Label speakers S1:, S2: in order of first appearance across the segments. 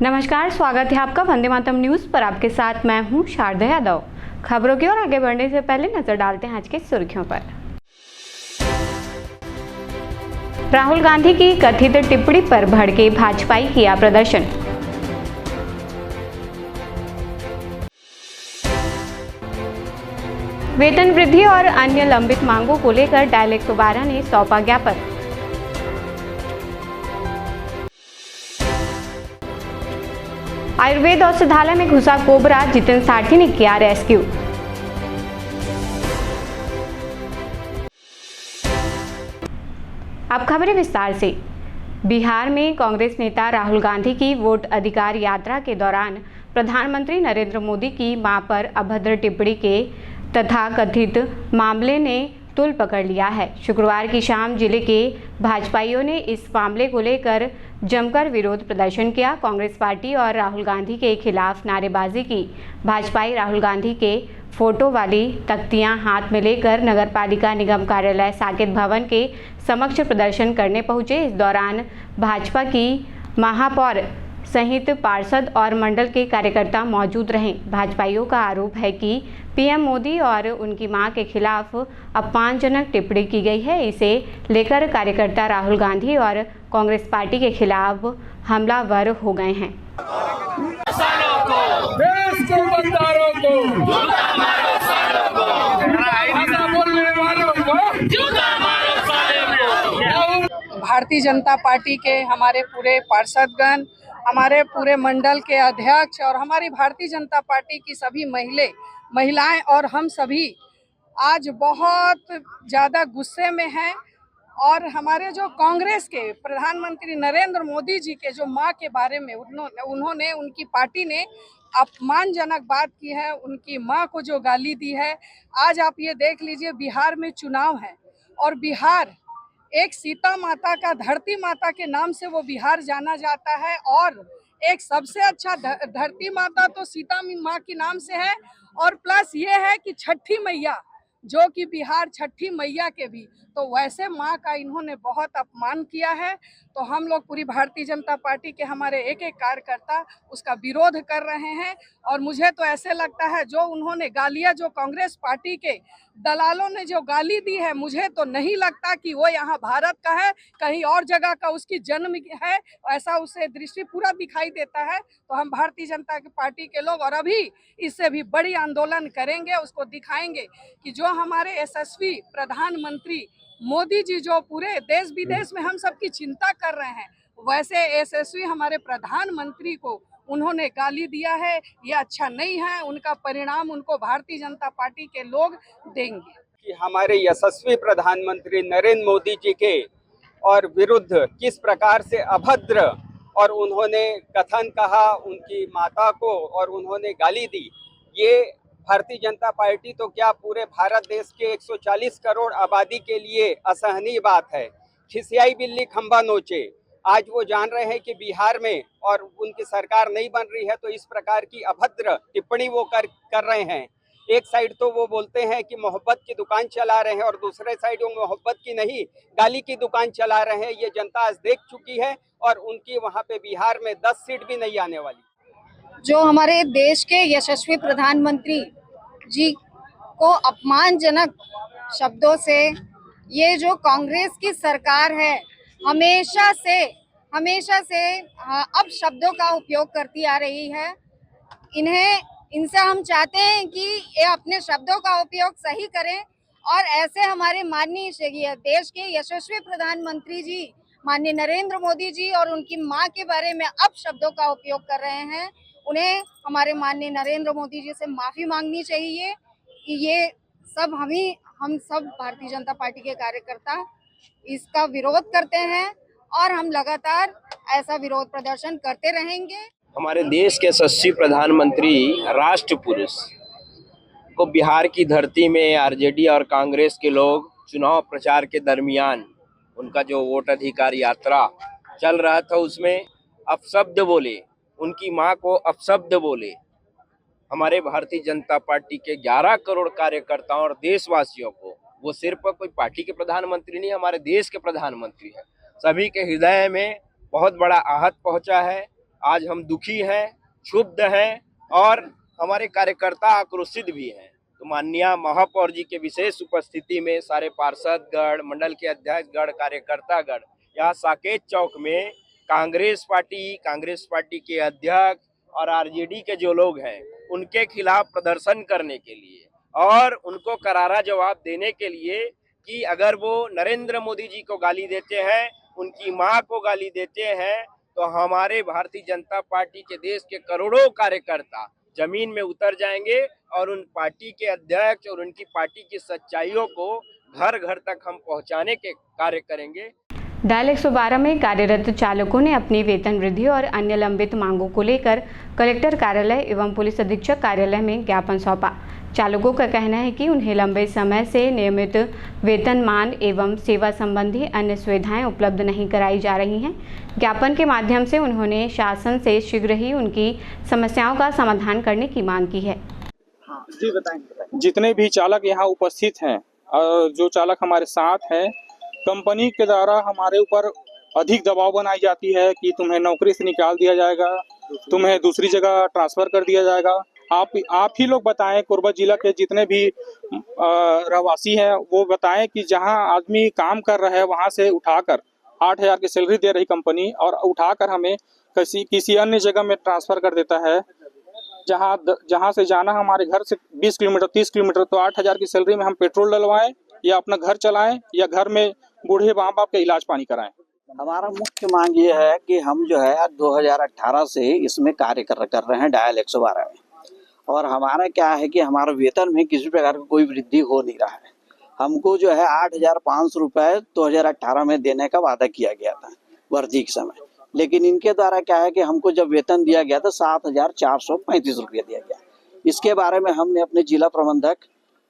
S1: नमस्कार, स्वागत है आपका वंदे मातरम न्यूज पर। आपके साथ मैं हूं शारदा यादव। खबरों की ओर आगे बढ़ने से पहले नजर डालते हैं आज की सुर्खियों पर। राहुल गांधी की कथित टिप्पणी पर भड़के भाजपाई किया प्रदर्शन। वेतन वृद्धि और अन्य लंबित मांगों को लेकर डायल 112 ने सौंपा ज्ञापन। आयुर्वेद औषधालय में घुसा कोबरा, जितिन साठी ने किया रेस्क्यू। अब खबरें विस्तार से। बिहार में कांग्रेस नेता राहुल गांधी की वोट अधिकार यात्रा के दौरान प्रधानमंत्री नरेंद्र मोदी की मां पर अभद्र टिप्पणी के तथाकथित मामले ने तूल पकड़ लिया है। शुक्रवार की शाम जिले के भाजपाइयों ने इस मामले को लेकर जमकर विरोध प्रदर्शन किया। कांग्रेस पार्टी और राहुल गांधी के खिलाफ नारेबाजी की। भाजपाई राहुल गांधी के फोटो वाली तख्तियां हाथ में लेकर नगरपालिका निगम कार्यालय साकेत भवन के समक्ष प्रदर्शन करने पहुंचे। इस दौरान भाजपा की महापौर सहित पार्षद और मंडल के कार्यकर्ता मौजूद रहे। भाजपाइयों का आरोप है कि पीएम मोदी और उनकी मां के खिलाफ अपमानजनक टिप्पणी की गई है। इसे लेकर कार्यकर्ता राहुल गांधी और कांग्रेस पार्टी के खिलाफ हमलावर हो गए हैं।
S2: देश को गद्दारों को जूता मारो, सालों को बोलने वालों को जूता मारो, सालों को।
S3: भारतीय जनता पार्टी के हमारे पूरे पार्षदगण, हमारे पूरे मंडल के अध्यक्ष और हमारी भारतीय जनता पार्टी की सभी महिलाएं और हम सभी आज बहुत ज़्यादा गुस्से में हैं। और हमारे जो कांग्रेस के प्रधानमंत्री नरेंद्र मोदी जी के जो मां के बारे में उन्होंने उनकी पार्टी ने अपमानजनक बात की है, उनकी मां को जो गाली दी है। आज आप ये देख लीजिए, बिहार में चुनाव है और बिहार एक सीता माता का, धरती माता के नाम से वो बिहार जाना जाता है। और एक सबसे अच्छा धरती माता तो सीता माँ के नाम से है। और प्लस ये है कि छठी मैया, जो कि बिहार छठी मैया के भी, तो वैसे माँ का इन्होंने बहुत अपमान किया है। तो हम लोग पूरी भारतीय जनता पार्टी के हमारे एक एक कार्यकर्ता उसका विरोध कर रहे हैं। और मुझे तो ऐसे लगता है जो उन्होंने गालियाँ, जो कांग्रेस पार्टी के दलालों ने जो गाली दी है, मुझे तो नहीं लगता कि वो यहाँ भारत का है, कहीं और जगह का उसकी जन्म है, ऐसा उससे दृष्टि पूरा दिखाई देता है। तो हम भारतीय जनता पार्टी के लोग और अभी इससे भी बड़ी आंदोलन करेंगे, उसको दिखाएंगे कि जो हमारे यशस्वी प्रधानमंत्री मोदी जी जो पूरे देश विदेश में हम सबकी चिंता कर रहे हैं, वैसे यशस्वी हमारे प्रधानमंत्री को उन्होंने गाली दिया है। ये अच्छा नहीं है। उनका परिणाम उनको भारतीय जनता पार्टी के लोग देंगे।
S4: कि हमारे यशस्वी प्रधानमंत्री नरेंद्र मोदी जी के और विरुद्ध किस प्रकार से अभद्र और उन्होंने कथन कहा उनकी माता को और उन्होंने गाली दी। ये भारतीय जनता पार्टी तो क्या पूरे भारत देश के 140 करोड़ आबादी के लिए असहनीय बात है। खिसियाई बिल्ली खंबा नोचे। आज वो जान रहे हैं कि बिहार में और उनकी सरकार नहीं बन रही है, तो इस प्रकार की अभद्र टिप्पणी वो कर रहे हैं। एक साइड तो वो बोलते हैं कि मोहब्बत की दुकान चला रहे हैं और दूसरे साइड वो मोहब्बत की नहीं, गाली की दुकान चला रहे हैं। ये जनता आज देख चुकी है और उनकी वहाँ पे बिहार में 10 सीट भी नहीं आने वाली।
S5: जो हमारे देश के यशस्वी प्रधानमंत्री जी को अपमानजनक शब्दों से ये जो कांग्रेस की सरकार है हमेशा से अब शब्दों का उपयोग करती आ रही है। इनसे हम चाहते हैं कि ये अपने शब्दों का उपयोग सही करें और ऐसे हमारे माननीय देश के यशस्वी प्रधानमंत्री जी माननीय नरेंद्र मोदी जी और उनकी मां के बारे में अब शब्दों का उपयोग कर रहे हैं। उन्हें हमारे माननीय नरेंद्र मोदी जी से माफ़ी मांगनी चाहिए कि ये सब हम सब भारतीय जनता पार्टी के कार्यकर्ता इसका विरोध करते हैं और हम लगातार ऐसा विरोध प्रदर्शन करते रहेंगे।
S6: हमारे देश के यशस्वी प्रधानमंत्री राष्ट्र पुरुष को बिहार की धरती में आरजेडी और कांग्रेस के लोग चुनाव प्रचार के दरमियान उनका जो वोट अधिकार यात्रा चल रहा था उसमें अपशब्द बोले, उनकी मां को अपशब्द बोले। हमारे भारतीय जनता पार्टी के 11 करोड़ कार्यकर्ताओं और देशवासियों को, वो सिर्फ कोई पार्टी के प्रधानमंत्री नहीं, हमारे देश के प्रधानमंत्री हैं, सभी के हृदय में बहुत बड़ा आहत पहुंचा है। आज हम दुखी हैं, क्षुब्ध हैं और हमारे कार्यकर्ता आक्रोशित भी हैं। तो माननीय महापौर जी के विशेष उपस्थिति में सारे पार्षदगण, मंडल के अध्यक्षगण, कार्यकर्तागण यहाँ साकेत चौक में कांग्रेस पार्टी के अध्यक्ष और आरजेडी के जो लोग हैं उनके खिलाफ प्रदर्शन करने के लिए और उनको करारा जवाब देने के लिए कि अगर वो नरेंद्र मोदी जी को गाली देते हैं, उनकी मां को गाली देते हैं, तो हमारे भारतीय जनता पार्टी के देश के करोड़ों कार्यकर्ता जमीन में उतर जाएंगे और उन पार्टी के अध्यक्ष और उनकी पार्टी की सच्चाइयों को घर घर तक हम पहुंचाने के कार्य करेंगे।
S1: डायल 112 में कार्यरत चालकों ने अपनी वेतन वृद्धि और अन्य लंबित मांगों को लेकर कलेक्टर कार्यालय एवं पुलिस अधीक्षक कार्यालय में ज्ञापन सौंपा। चालकों का कहना है कि उन्हें लंबे समय से नियमित वेतनमान एवं सेवा संबंधी अन्य सुविधाएं उपलब्ध नहीं कराई जा रही हैं। ज्ञापन के माध्यम से उन्होंने शासन से शीघ्र ही उनकी समस्याओं का समाधान करने की मांग की है।
S7: जी बताएं। जितने भी चालक यहाँ उपस्थित हैं और जो चालक हमारे साथ हैं, कंपनी के द्वारा हमारे ऊपर अधिक दबाव बनाई जाती है कि तुम्हें नौकरी से निकाल दिया जाएगा, तुम्हें दूसरी जगह ट्रांसफर कर दिया जाएगा। आप ही लोग बताएं, कोरबा जिला के जितने भी रहवासी हैं वो बताएं कि जहां आदमी काम कर रहा है वहां से उठाकर 8,000 की सैलरी दे रही कंपनी और उठाकर हमें किसी अन्य जगह में ट्रांसफर कर देता है। जहां से जाना हमारे घर से 20 किलोमीटर 30 किलोमीटर, तो 8,000 की सैलरी में हम पेट्रोल डलवाएं या अपना घर चलाएं या घर में बूढ़े माँ बाप का इलाज पानी कराएं।
S8: हमारा मुख्य मांग ये है कि हम जो है 2018 से इसमें कार्य कर रहे हैं डायल 112 में, और हमारा क्या है कि हमारा वेतन में किसी प्रकार का कोई वृद्धि हो नहीं रहा है। हमको जो है 8,500 रुपये 2018 में देने का वादा किया गया था वर्दी के समय, लेकिन इनके द्वारा क्या है कि हमको जब वेतन दिया गया था 7,435 रुपये दिया गया। इसके बारे में हमने अपने जिला प्रबंधक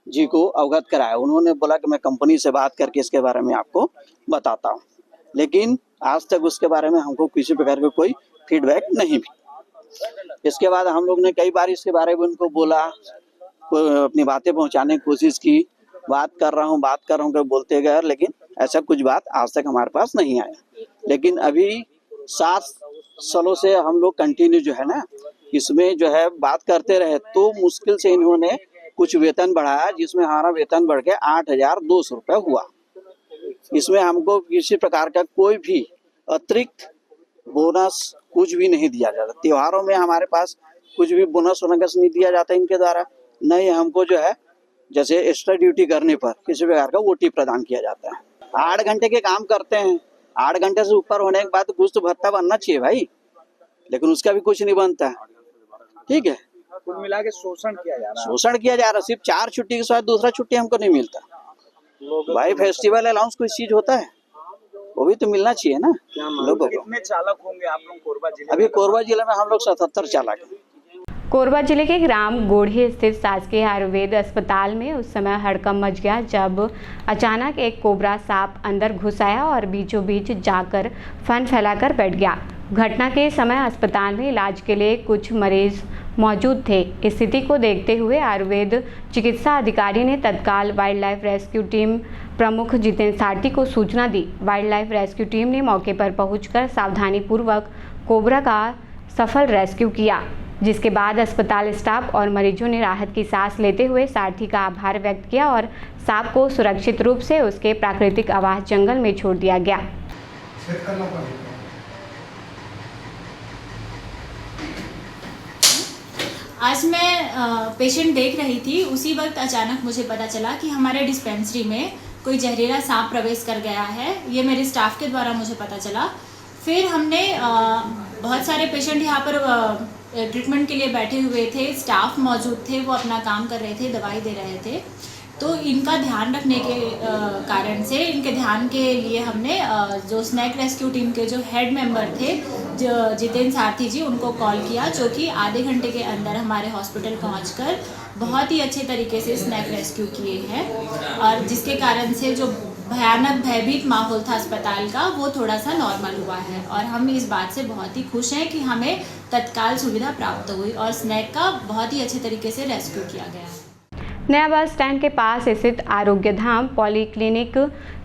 S8: जी को अवगत कराया। उन्होंने बोला कि मैं कंपनी से बात करके इसके बारे में आपको बताता हूँ, लेकिन आज तक उसके बारे में हमको किसी प्रकार का कोई फीडबैक नहीं मिला। इसके बाद हम लोग ने कई बार इसके बारे में उनको बोला, अपनी बातें पहुंचाने की कोशिश की, बात कर रहा हूं कर बोलते गए, लेकिन ऐसा कुछ बात आज तक हमारे पास नहीं आया। लेकिन अभी 7 सालों से हम लोग कंटिन्यू जो है ना इसमें जो है बात करते रहे, तो मुश्किल से इन्होंने कुछ वेतन बढ़ाया, जिसमें हमारा वेतन बढ़ के 8,200 रुपये हुआ। इसमें हमको किसी प्रकार का कोई भी अतिरिक्त बोनस कुछ भी नहीं दिया जाता। त्योहारों में हमारे पास कुछ भी बोनस वोनस नहीं दिया जाता इनके द्वारा। नहीं, हमको जो है जैसे एक्स्ट्रा ड्यूटी करने पर किसी प्रकार का ओटी प्रदान किया जाता है। 8 घंटे के काम करते हैं, 8 घंटे से ऊपर होने के बाद कुछ तो भत्ता बनना चाहिए भाई, लेकिन उसका भी कुछ नहीं बनता है। ठीक है,
S7: कुल मिला के शोषण किया जा
S8: रहा है। सिर्फ 4 छुट्टी के साथ दूसरा छुट्टी हमको नहीं मिलता भाई। फेस्टिवल अलाउंस कोई चीज होता है, वो भी तो मिलना चाहिए ना लोगों को।
S7: कितने चालक होंगे आप लोग कोरबा जिले?
S8: अभी कोरबा जिले में हम लोग 77 चालक हैं।
S1: कोरबा जिले के ग्राम गोढ़ी स्थित शासकीय आयुर्वेद अस्पताल में उस समय हड़कंप मच गया जब अचानक एक कोबरा सांप अंदर घुस आया और बीचों बीच जाकर फन फैलाकर बैठ गया। घटना के समय अस्पताल में इलाज के लिए कुछ मरीज मौजूद थे। स्थिति को देखते हुए आयुर्वेद चिकित्सा अधिकारी ने तत्काल वाइल्ड लाइफ रेस्क्यू टीम प्रमुख जितेंद्र सारथी को सूचना दी। वाइल्ड लाइफ रेस्क्यू टीम ने मौके पर पहुंचकर सावधानीपूर्वक कोबरा का सफल रेस्क्यू किया, जिसके बाद अस्पताल स्टाफ और मरीजों ने राहत की सांस लेते हुए सारथी का आभार व्यक्त किया और सांप को सुरक्षित रूप से उसके प्राकृतिक आवास जंगल में छोड़ दिया गया।
S9: आज मैं पेशेंट देख रही थी, उसी वक्त अचानक मुझे पता चला कि हमारे डिस्पेंसरी में कोई जहरीला सांप प्रवेश कर गया है। ये मेरे स्टाफ के द्वारा मुझे पता चला। फिर हमने बहुत सारे पेशेंट यहाँ पर ट्रीटमेंट के लिए बैठे हुए थे, स्टाफ मौजूद थे, वो अपना काम कर रहे थे, दवाई दे रहे थे। तो इनका ध्यान रखने के कारण से, इनके ध्यान के लिए हमने जो स्नैक रेस्क्यू टीम के जो हेड मेंबर थे जो जितेंद्र सारथी जी, उनको कॉल किया, जो कि आधे घंटे के अंदर हमारे हॉस्पिटल पहुंचकर बहुत ही अच्छे तरीके से स्नैक रेस्क्यू किए हैं, और जिसके कारण से जो भयानक भयभीत माहौल था अस्पताल का, वो थोड़ा सा नॉर्मल हुआ है। और हम इस बात से बहुत ही खुश हैं कि हमें तत्काल सुविधा प्राप्त हुई और स्नैक का बहुत ही अच्छे तरीके से रेस्क्यू किया गया।
S1: नया बस स्टैंड के पास स्थित आरोग्य धाम पॉलीक्लिनिक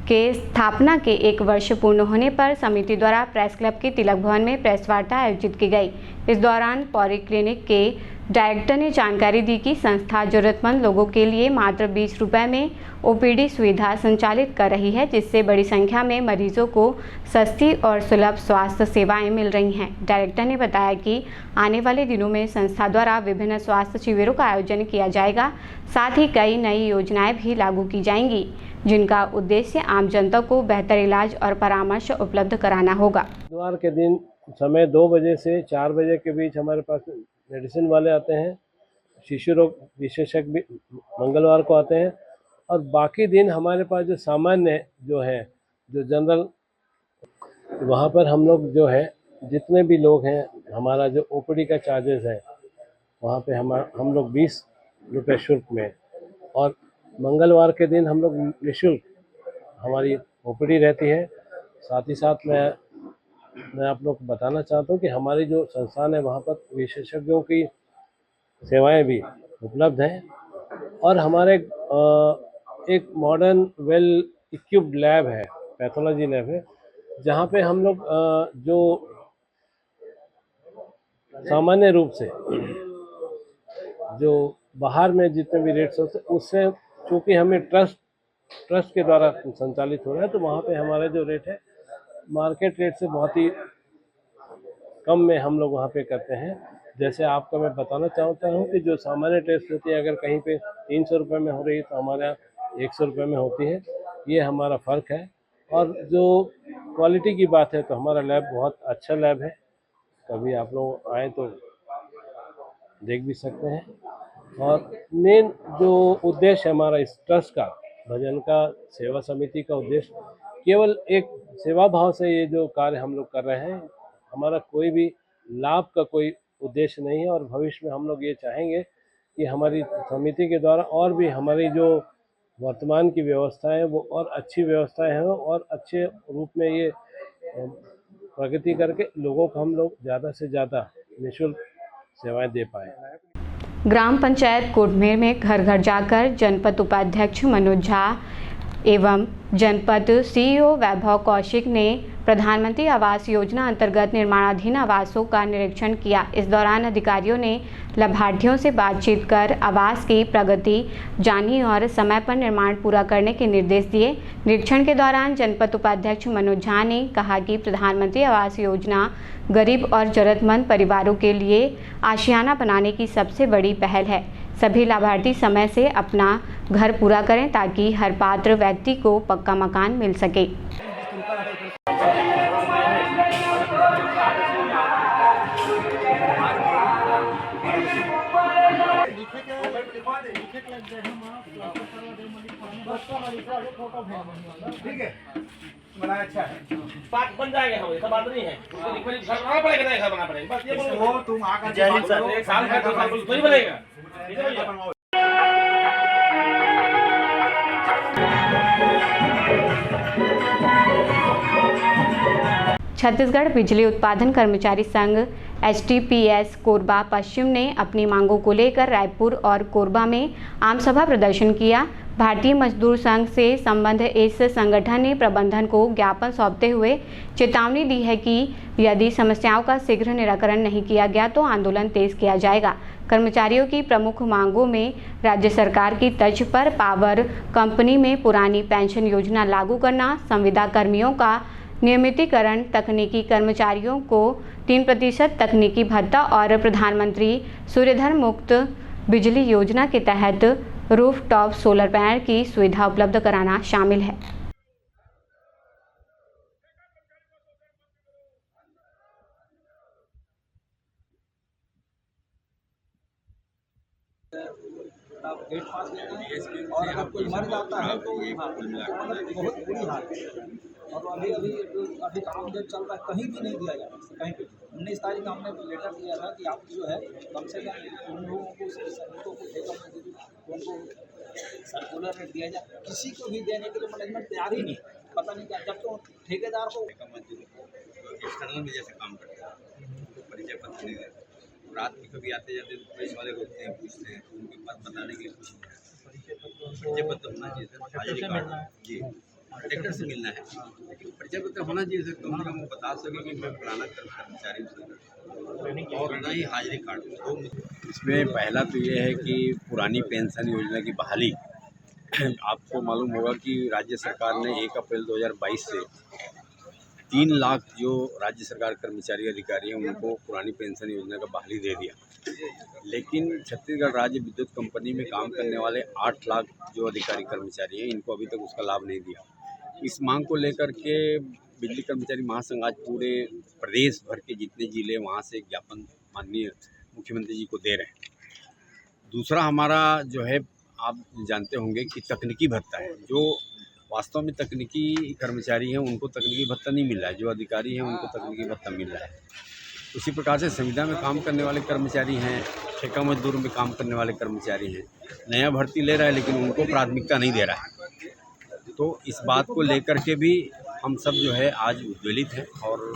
S1: के स्थापना के 1 वर्ष पूर्ण होने पर समिति द्वारा प्रेस क्लब के तिलक भवन में प्रेस वार्ता आयोजित की गई। इस दौरान पौरी क्लिनिक के डायरेक्टर ने जानकारी दी कि संस्था जरूरतमंद लोगों के लिए मात्र 20 रुपये में ओपीडी सुविधा संचालित कर रही है, जिससे बड़ी संख्या में मरीजों को सस्ती और सुलभ स्वास्थ्य सेवाएं मिल रही हैं। डायरेक्टर ने बताया कि आने वाले दिनों में संस्था द्वारा विभिन्न स्वास्थ्य शिविरों का आयोजन किया जाएगा, साथ ही कई नई योजनाएं भी लागू की जाएंगी, जिनका उद्देश्य आम जनता को बेहतर इलाज और परामर्श उपलब्ध कराना होगा।
S10: बुधवार के दिन समय 2 बजे से 4 बजे के बीच हमारे पास मेडिसिन वाले आते हैं, शिशु रोग विशेषज्ञ मंगलवार को आते हैं, और बाकी दिन हमारे पास जो सामान्य जो है, जो जनरल, वहाँ पर हम लोग जो है जितने भी लोग हैं, हमारा जो ओपीडी का चार्जेस है वहाँ पे हम लोग 20 रुपये शुल्क में, और मंगलवार के दिन हम लोग निःशुल्क हमारी ओपीडी रहती है। साथ ही साथ मैं आप लोग को बताना चाहता हूँ कि हमारी जो संस्थान है वहाँ पर विशेषज्ञों की सेवाएं भी उपलब्ध हैं, और हमारे एक मॉडर्न वेल इक्विप्ड लैब है, पैथोलॉजी लैब है, जहाँ पे हम लोग जो सामान्य रूप से जो बाहर में जितने भी रेट्स होते हैं उससे, चूँकि हमें ट्रस्ट के द्वारा संचालित हो रहा है, तो वहाँ पे हमारा जो रेट है मार्केट रेट से बहुत ही कम में हम लोग वहाँ पे करते हैं। जैसे आपको मैं बताना चाहता हूँ कि जो सामान्य टेस्ट होती है अगर कहीं पे 300 रुपये में हो रही है तो हमारे यहाँ 100 रुपये में होती है। ये हमारा फ़र्क है। और जो क्वालिटी की बात है तो हमारा लैब बहुत अच्छा लैब है, कभी आप लोग आए तो देख भी सकते हैं। और मेन जो उद्देश्य है हमारा इस ट्रस्ट का, भजन का, सेवा समिति का उद्देश्य केवल एक सेवा भाव से ये जो कार्य हम लोग कर रहे हैं, हमारा कोई भी लाभ का कोई उद्देश्य नहीं है। और भविष्य में हम लोग ये चाहेंगे कि हमारी समिति के द्वारा और भी हमारी जो वर्तमान की व्यवस्था है वो और अच्छी व्यवस्थाएं हैं, और अच्छे रूप में ये प्रगति करके लोगों को हम लोग ज़्यादा से ज़्यादा निःशुल्क सेवाएं दे पाएँ।
S1: ग्राम पंचायत कोटमेर में घर घर जाकर जनपद उपाध्यक्ष मनोज झा एवं जनपद सीईओ वैभव कौशिक ने प्रधानमंत्री आवास योजना अंतर्गत निर्माणाधीन आवासों का निरीक्षण किया। इस दौरान अधिकारियों ने लाभार्थियों से बातचीत कर आवास की प्रगति जानी और समय पर निर्माण पूरा करने के निर्देश दिए। निरीक्षण के दौरान जनपद उपाध्यक्ष मनोज झा ने कहा कि प्रधानमंत्री आवास योजना गरीब और जरूरतमंद परिवारों के लिए आशियाना बनाने की सबसे बड़ी पहल है। सभी लाभार्थी समय से अपना घर पूरा करें ताकि हर पात्र व्यक्ति को पक्का मकान मिल सके।
S2: ठीक है, बड़ा अच्छा है, बात बन जाएगा। हम ऐसा बात नहीं है, उसको लिखवाई घर बनाना पड़ेगा, घर बनाना पड़ेगा, बस ये बोलो। वो तुम आकर जय हिंद सर, एक साल का 2 साल थोड़ी बनेगा।
S1: छत्तीसगढ़ बिजली उत्पादन कर्मचारी संघ HTPS कोरबा पश्चिम ने अपनी मांगों को लेकर रायपुर और कोरबा में आम सभा प्रदर्शन किया। भारतीय मजदूर संघ से संबद्ध इस संगठन ने प्रबंधन को ज्ञापन सौंपते हुए चेतावनी दी है कि यदि समस्याओं का शीघ्र निराकरण नहीं किया गया तो आंदोलन तेज किया जाएगा। कर्मचारियों की प्रमुख मांगों में राज्य सरकार की तर्ज पर पावर कंपनी में पुरानी पेंशन योजना लागू करना, संविदा कर्मियों का नियमितीकरण, तकनीकी कर्मचारियों को 3% तकनीकी भत्ता और प्रधानमंत्री सूर्यधर मुक्त बिजली योजना के तहत रूफटॉप सोलर पैनल की सुविधा उपलब्ध कराना शामिल है।
S8: और अगर कोई मर जाता है तो बहुत बुरी हालत है। और अभी काम जो चल रहा है कहीं भी नहीं दिया जा रहा, कहीं पे 19 तारीख को हमने लेटर दिया था कि आप जो है कम से कम उन लोगों को उनको सर्कुलर रेट दिया जाए, किसी को भी देने के लिए मैनेजमेंट तैयार ही नहीं। पता नहीं क्या, जब तो ठेकेदार को
S11: एक्सटर्नल में जैसे काम करते हैं, परिचय पत्र नहीं देते, रात में कभी आते जाते पुलिस वाले होते हैं, पूछते हैं, उनके पास बताने के लिए कुछ नहीं है। परिचय पत्र होना चाहिए सर, हाजिरी कार्ड जी, कॉन्ट्रैक्टर से मिलना है, लेकिन परिचय पत्र होना चाहिए सर, कम से कम वो बता सके कि मैं फलाना कर्मचारी हूँ, और ना ही हाजिरी कार्ड। इसमें पहला तो ये है कि पुरानी पेंशन योजना की बहाली। आपको मालूम होगा कि राज्य सरकार ने 1 अप्रैल 2022 से 3 लाख जो राज्य सरकार कर्मचारी अधिकारी हैं उनको पुरानी पेंशन योजना का बहाली दे दिया, लेकिन छत्तीसगढ़ राज्य विद्युत कंपनी में काम करने वाले 8 लाख जो अधिकारी कर्मचारी हैं इनको अभी तक उसका लाभ नहीं दिया। इस मांग को लेकर के बिजली कर्मचारी महासंघ आज पूरे प्रदेश भर के जितने जिले वहाँ से एक ज्ञापन माननीय मुख्यमंत्री जी को दे रहे हैं। दूसरा हमारा जो है, आप जानते होंगे कि तकनीकी भत्ता है, जो वास्तव में तकनीकी कर्मचारी हैं उनको तकनीकी भत्ता नहीं मिल रहा है, जो अधिकारी हैं उनको तकनीकी भत्ता मिल रहा है। उसी प्रकार से संविदा में काम करने वाले कर्मचारी हैं, ठेका मजदूर में काम करने वाले कर्मचारी हैं, नया भर्ती ले रहा है लेकिन उनको प्राथमिकता नहीं दे रहा है। तो इस बात को लेकर के भी हम सब जो है आज उद्वेलित हैं और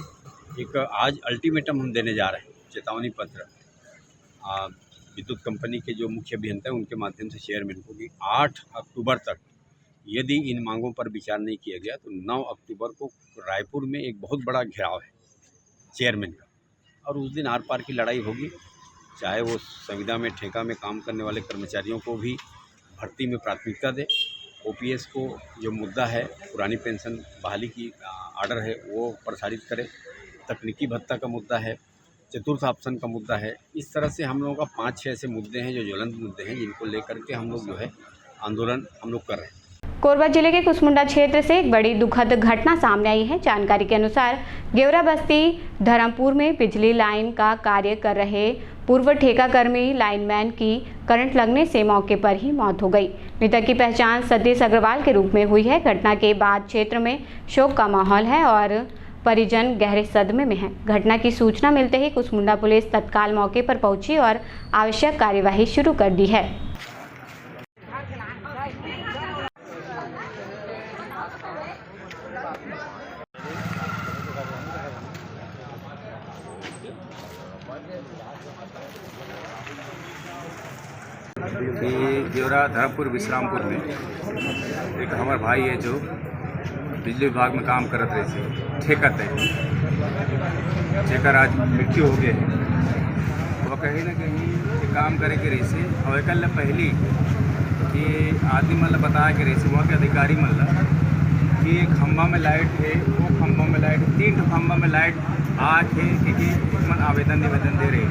S11: एक आज अल्टीमेटम हम देने जा रहे हैं, चेतावनी पत्र विद्युत कंपनी के जो मुख्य अभियंता हैं उनके माध्यम से चेयरमैन को कि 8 अक्टूबर तक यदि इन मांगों पर विचार नहीं किया गया तो 9 अक्टूबर को रायपुर में एक बहुत बड़ा घेराव है चेयरमैन का, और उस दिन आर पार की लड़ाई होगी। चाहे वो संविदा में ठेका में काम करने वाले कर्मचारियों को भी भर्ती में प्राथमिकता दे, ओपीएस को जो मुद्दा है पुरानी पेंशन बहाली की आर्डर है वो प्रसारित करे, तकनीकी भत्ता का मुद्दा है, चतुर्थ ऑप्शन का मुद्दा है। इस तरह से हम लोगों का 5-6 ऐसे मुद्दे हैं जो ज्वलंत मुद्दे हैं जिनको लेकर के हम लोग जो है आंदोलन हम लोग कर रहे हैं।
S1: कोरबा जिले के कुसमुंडा क्षेत्र से एक बड़ी दुखद घटना सामने आई है। जानकारी के अनुसार गेवरा बस्ती धरमपुर में बिजली लाइन का कार्य कर रहे पूर्व ठेकाकर्मी लाइनमैन की करंट लगने से मौके पर ही मौत हो गई। मृतक की पहचान सतीश अग्रवाल के रूप में हुई है। घटना के बाद क्षेत्र में शोक का माहौल है और परिजन गहरे सदमे में हैं। घटना की सूचना मिलते ही कुसमुंडा पुलिस तत्काल मौके पर पहुंची और आवश्यक कार्यवाही शुरू कर दी है।
S12: गेवरा धरमपुर विश्रामपुर में एक हमारे भाई है जो बिजली विभाग में काम करते रहे थे, ठेकर थे, जेकर आज मृत्यु हो गए। वो कहीं ना कहीं काम करे के रही से और एक पहली कि आदमी मतलब बताया कि रही वहाँ के अधिकारी मतलब कि एक खंभा में लाइट है, वो खंभा में लाइट 3 खंभा में लाइट आज है कि मन आवेदन निवेदन दे रहे,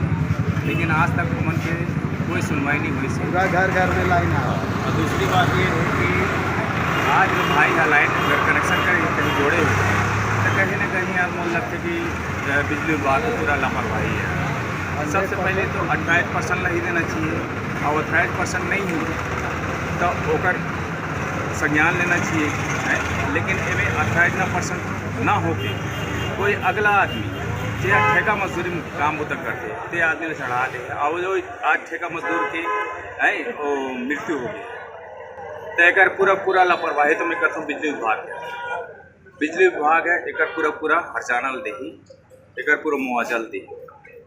S12: लेकिन आज तक मन के कोई सुनवाई नहीं हुई से पूरा घर घर में लाइन आ। और दूसरी बात ये है कि आज जो भाई है लाइन कनेक्शन कहीं जोड़े तो कहीं ना कहीं यार मोल लगता है कि बिजली विभाग को पूरा लापरवाही है। सबसे पहले तो 28% नहीं देना चाहिए, और 28% नहीं है तो ओकर संज्ञान लेना चाहिए है। लेकिन इनमें 28% ना होके कोई अगला आदमी जो ठेका मजदूरी में काम उतर करते ते आदमी ने चढ़ा दे, और जो आज ठेका मजदूर की है वो मृत्यु हो गई। तो एक पूरा लापरवाही तो मैं करता हूँ बिजली विभाग है, एक पूरा हरजाना दे, एक पूरा मुआवजा दे,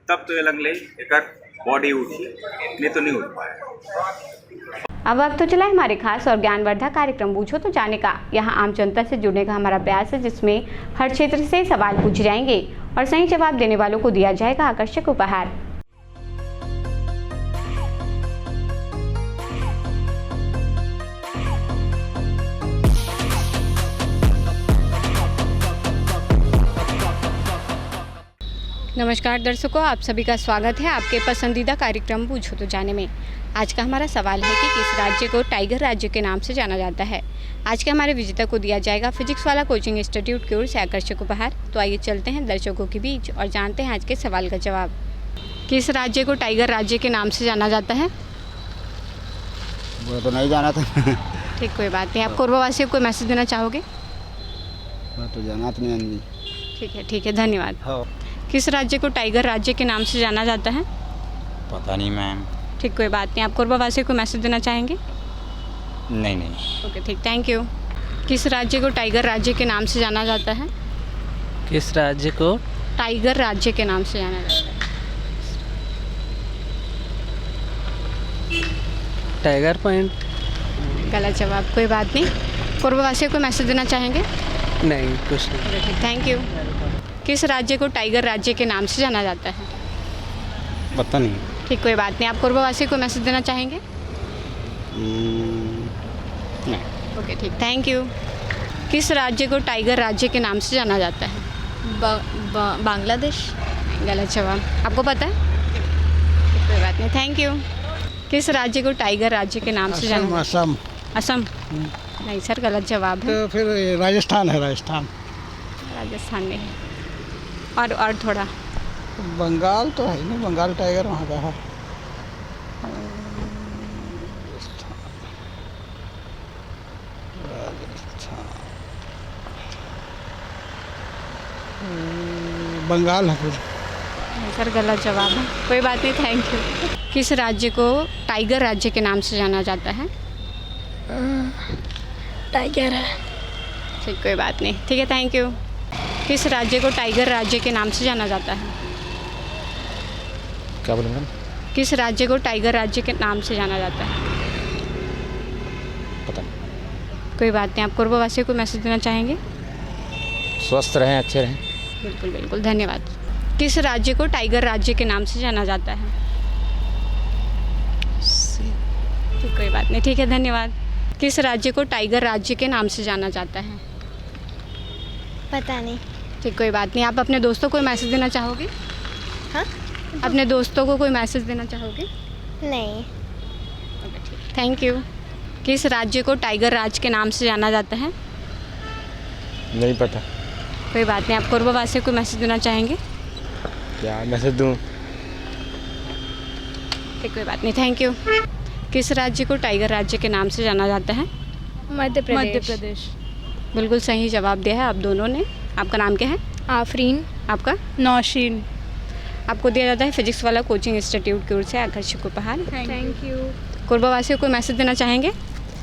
S12: तब तो ये लगले एक बॉडी उठी, नहीं तो नहीं उठ पाया।
S1: अब वक्त तो चला हमारे खास और ज्ञानवर्धक कार्यक्रम पूछो तो जाने का। यहाँ आम जनता से जुड़ने का हमारा प्रयास है, जिसमें हर क्षेत्र से सवाल पूछे जाएंगे और सही जवाब देने वालों को दिया जाएगा आकर्षक उपहार। नमस्कार दर्शकों, आप सभी का स्वागत है आपके पसंदीदा कार्यक्रम पूछो तो जाने में। आज का हमारा सवाल है कि किस राज्य को टाइगर राज्य के नाम से जाना जाता है। आज के हमारे विजेता को दिया जाएगा फिजिक्स वाला कोचिंग इंस्टीट्यूट की ओर से आकर्षक उपहार। तो आइए चलते हैं दर्शकों के बीच और जानते हैं आज के सवाल का जवाब। किस राज्य को टाइगर राज्य के नाम से जाना जाता है?
S13: वो तो नहीं जाना था।
S1: ठीक, कोई बात नहीं। आप कोरबा वासियों को मैसेज देना चाहोगे?
S13: तो जाना तो नहीं।
S1: ठीक है, धन्यवाद। हाँ। किस राज्य को टाइगर राज्य के नाम से जाना जाता है?
S13: पता नहीं मैम।
S1: ठीक, कोई बात नहीं। आप कोरबा वासियों को मैसेज देना चाहेंगे?
S13: नहीं।
S1: ओके, ठीक, थैंक यू। किस राज्य को टाइगर राज्य के नाम से जाना जाता है?
S14: किस राज्य को
S1: टाइगर राज्य के नाम से जाना जाता है?
S14: Tiger point.
S1: गलत जवाब, कोई बात नहीं। कोरबावासियों को मैसेज देना चाहेंगे?
S14: नहीं, कुछ नहीं।
S1: Thank you. किस राज्य को टाइगर राज्य के नाम से जाना जाता है?
S13: पता नहीं।
S1: ठीक, कोई बात नहीं। आप कोरबावासियों को मैसेज देना चाहेंगे?
S13: नहीं।
S1: ओके, ठीक, थैंक यू। किस राज्य को टाइगर राज्य के नाम से जाना जाता है?
S5: बांग्लादेश।
S1: गलत जवाब। आपको पता है? कोई बात नहीं, थैंक यू। किस राज्य को टाइगर राज्य के नाम से जाना?
S8: असम।
S1: असम? नहीं सर, गलत जवाब है।
S8: तो फिर राजस्थान है। राजस्थान
S1: नहीं है। और थोड़ा
S8: बंगाल तो है ना, बंगाल टाइगर वहाँ का है। बंगाल है फिर।
S1: सर गलत जवाब है। कोई बात नहीं, थैंक यू। किस राज्य को टाइगर राज्य के नाम से जाना जाता है?
S5: टाइगर है।
S1: ठीक, कोई बात नहीं, ठीक है, थैंक यू। किस राज्य को टाइगर राज्य के नाम से जाना जाता है?
S13: क्या बोलेंगे?
S1: किस राज्य को टाइगर राज्य के नाम से जाना जाता है?
S13: पता नहीं।
S1: कोई बात नहीं। आप कोरबावासियों को मैसेज देना चाहेंगे?
S13: स्वस्थ रहें, अच्छे रहें।
S1: बिल्कुल बिल्कुल, धन्यवाद। किस राज्य को टाइगर राज्य के नाम से जाना जाता है? ठीक, कोई बात नहीं, ठीक है, धन्यवाद। किस राज्य को टाइगर राज्य के नाम से जाना जाता है?
S5: पता नहीं।
S1: ठीक, कोई बात नहीं। आप अपने दोस्तों को मैसेज देना चाहोगे?
S5: हाँ?
S1: अपने दोस्तों को कोई मैसेज देना चाहोगे?
S5: नहीं।
S1: Thank you. किस राज्य को टाइगर राज्य के नाम से जाना जाता है?
S13: नहीं पता।
S1: कोई बात नहीं। आप कोरबावासियों को मैसेज देना चाहेंगे?
S13: क्या मैसेज दूँ?
S1: ठीक, कोई बात नहीं, थैंक यू। किस राज्य को टाइगर राज्य के नाम से जाना जाता है?
S5: मध्य प्रदेश।
S1: बिल्कुल सही जवाब दिया है आप दोनों ने। आपका नाम क्या है?
S5: आफरीन।
S1: आपका?
S3: नौशीन।
S1: आपको दिया जाता है फिजिक्स वाला कोचिंग इंस्टीट्यूट की ओर से आकर्षक उपहार।
S5: Thank you.
S1: कोरबावासियों को मैसेज देना चाहेंगे?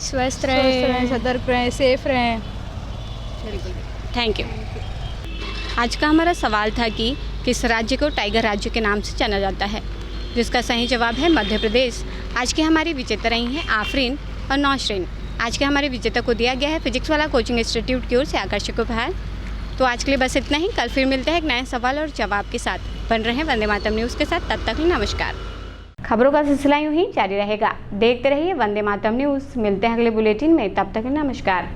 S5: स्वस्थ रहें, सतर्क रहें, सेफ रहें।
S1: Thank you. आज का हमारा सवाल था कि किस राज्य को टाइगर राज्य के नाम से जाना जाता है, जिसका सही जवाब है मध्य प्रदेश। आज की हमारी विजेता रही हैं आफरीन और नौशरीन। आज के हमारे विजेता को दिया गया है फिजिक्स वाला कोचिंग इंस्टीट्यूट की ओर से आकर्षक उपहार। तो आज के लिए बस इतना ही। कल फिर मिलते हैं एक नए सवाल और जवाब के साथ। बन रहे हैं वंदे मातरम न्यूज़ के साथ। तब तक नमस्कार। खबरों का सिलसिला यूं ही जारी रहेगा। देखते रहिए वंदे मातरम न्यूज़। मिलते हैं अगले बुलेटिन में। तब तक नमस्कार।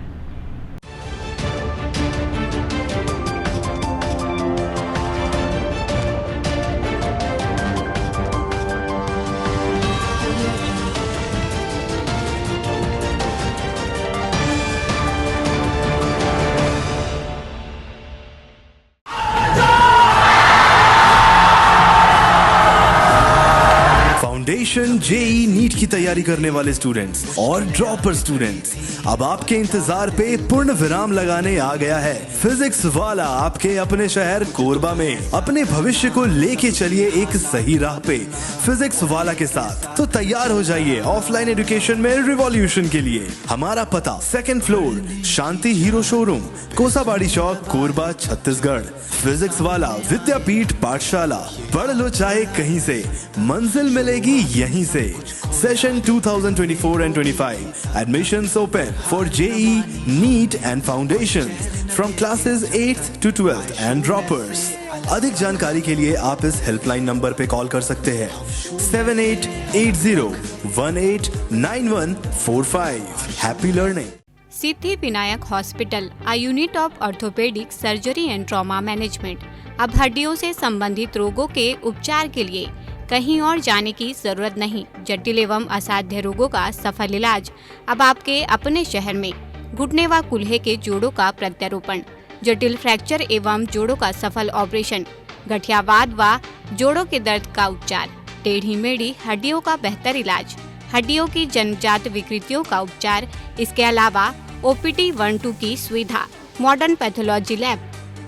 S15: फाउंडेशन जेई नीट की तैयारी करने वाले स्टूडेंट्स और ड्रॉपर स्टूडेंट्स, अब आपके इंतजार पे पूर्ण विराम लगाने आ गया है फिजिक्स वाला आपके अपने शहर कोरबा में। अपने भविष्य को लेके चलिए एक सही राह पे फिजिक्स वाला के साथ। तो तैयार हो जाइए ऑफलाइन एजुकेशन में रिवॉल्यूशन के लिए। हमारा पता 2nd फ्लोर शांति हीरो शोरूम, कोसाबाड़ी चौक, कोरबा, छत्तीसगढ़। फिजिक्स वाला विद्यापीठ पाठशाला। पढ़ लो चाहे कहीं से, मंजिल मिलेगी यहीं से। Session 2024 and 25 admissions open for JEE, NEET and Foundations from classes 8th to 12th and droppers। अधिक जानकारी के लिए आप इस हेल्पलाइन नंबर पे कॉल कर सकते हैं 7880189145। Happy learning.
S1: Siddhi Vinayak hospital, a unit of orthopaedic surgery and trauma management. अब हड्डियों से संबंधित रोगों के उपचार के लिए कहीं और जाने की जरूरत नहीं। जटिल एवं असाध्य रोगों का सफल इलाज अब आपके अपने शहर में। घुटने व कूल्हे के जोड़ों का प्रत्यारोपण, जटिल फ्रैक्चर एवं जोड़ों का सफल ऑपरेशन, गठियावाद व जोड़ों के दर्द का उपचार, टेढ़ी मेढ़ी हड्डियों का बेहतर इलाज, हड्डियों की जन्मजात विकृतियों का उपचार। इसके अलावा OPT 1-2 की सुविधा, modern pathology lab,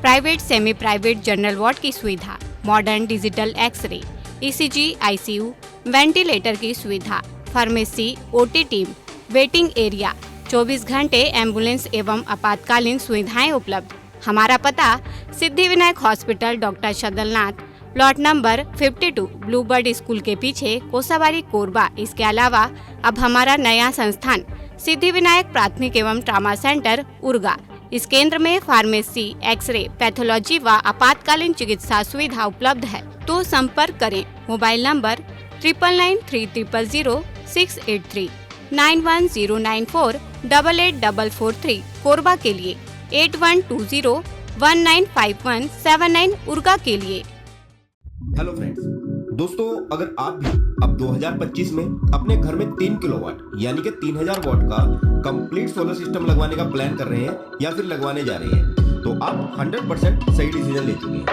S1: private semi private general ward की सुविधा, modern digital x ray, ECG, ICU, ventilator की सुविधा, pharmacy, OT team, waiting area, 24 घंटे एम्बुलेंस एवं आपातकालीन सुविधाएं उपलब्ध। हमारा पता Siddhi Vinayak hospital, doctor Shadalnath, plot number 52, Bluebird school के पीछे, कोसाबाड़ी, कोरबा। इसके अलावा अब हमारा नया संस्थान सिद्धिविनायक प्राथमिक एवं ट्रामा सेंटर उर्गा। इस केंद्र में फार्मेसी, एक्सरे, पैथोलॉजी व आपातकालीन चिकित्सा सुविधा उपलब्ध है। तो संपर्क करें मोबाइल नंबर 9993000683, 9109488443 कोरबा के लिए, 8120195179 उर्गा के लिए।
S16: हेलो फ्रेंड्स, दोस्तों अगर आप भी अब 2025 में अपने घर में 3 किलोवाट यानी कि 3000 वाट का कंप्लीट सोलर सिस्टम लगवाने का प्लान कर रहे हैं या फिर लगवाने जा रहे हैं, तो आप 100% सही डिसीजन ले चुके हैं।